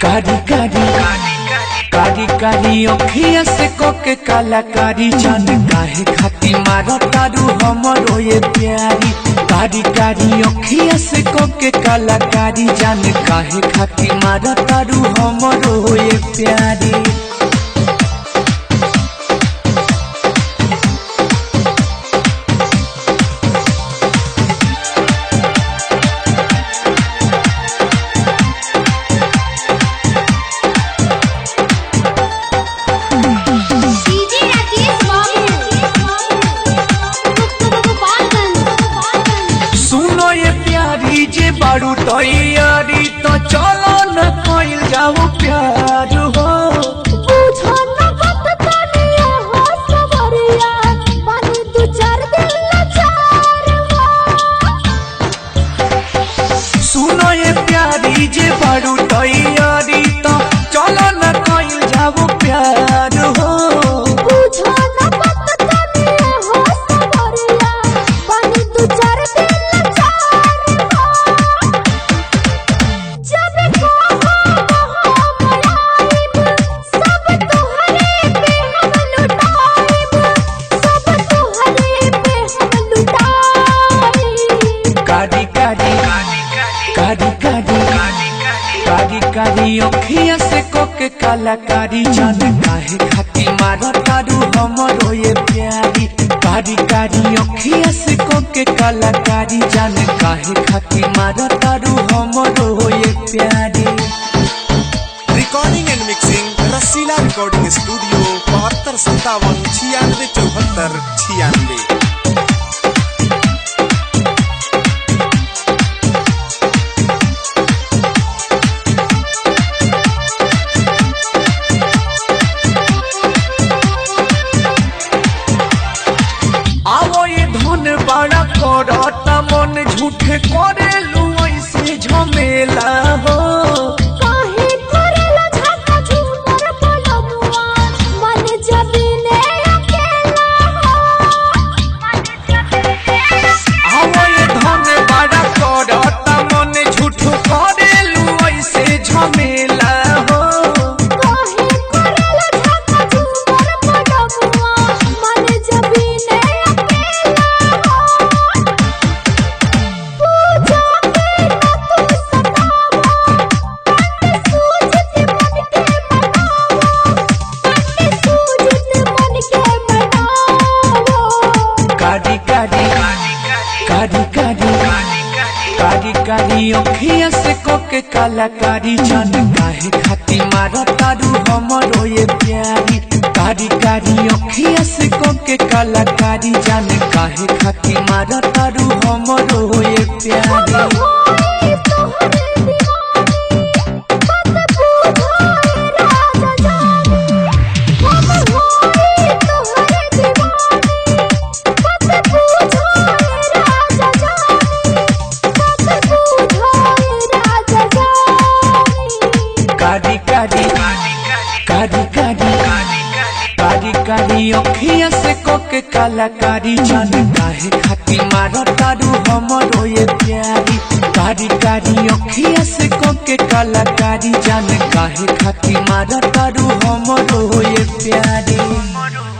कारी कारी कारी कारी अखिया से कोके कलाकारी जान काहे खाती मारो तारू हमरो ये प्यारी कारी कारी अखिया से कोके कलाकारी जान काहे खाती मारो तारू हमरो ये प्यारी। बारू तैयारी तो चलो न कोइल जाओ प्यार हो बुझो न बात तनिया हो सबरिया पानी दो चार दिन लाचार हो। सुनो ये प्यारी जे बारू तैयारी तो चलो न कोइल जाओ प्यार हो बुझो न बात तनिया हो सबरिया पानी दो चार दिन कारी अखिया से कोके कलाकारी जान काहे खाती मारो तारू हमरो ये प्यारी कारी कारी अखिया से कोके कलाकारी जान काहे खाती मारो तारू हमरो ये प्यारी। Recording and mixing Rasila recording studio 7257 96 74 96। बड़ा करता मन झूठे करेलू ऐसे झमेला हो काहे करेला झका झूमर पलमुआ मन जबीने अकेला हो मन जबीने आओ ये धन बड़ा करता मन झूठो करेलू ऐसे झमेला हो काहे करेला झका झूमर पलमुआ मन जबीने कारी अखिया से कोके कलाकारी जान काहे खाती मारो तारू हमरो ये प्यारी कारी कारी अखिया से कोके कलाकारी जान काहे खाती मारो तारू हमरो ये प्यारी। कारी अखिया से कोके कलाकारी जान काहे खाती मारो तारू हमरो ये प्यारी कारी कारी अखिया से कोके कलाकारी जान काहे खाती मारो तारू हमरो ये प्यारी।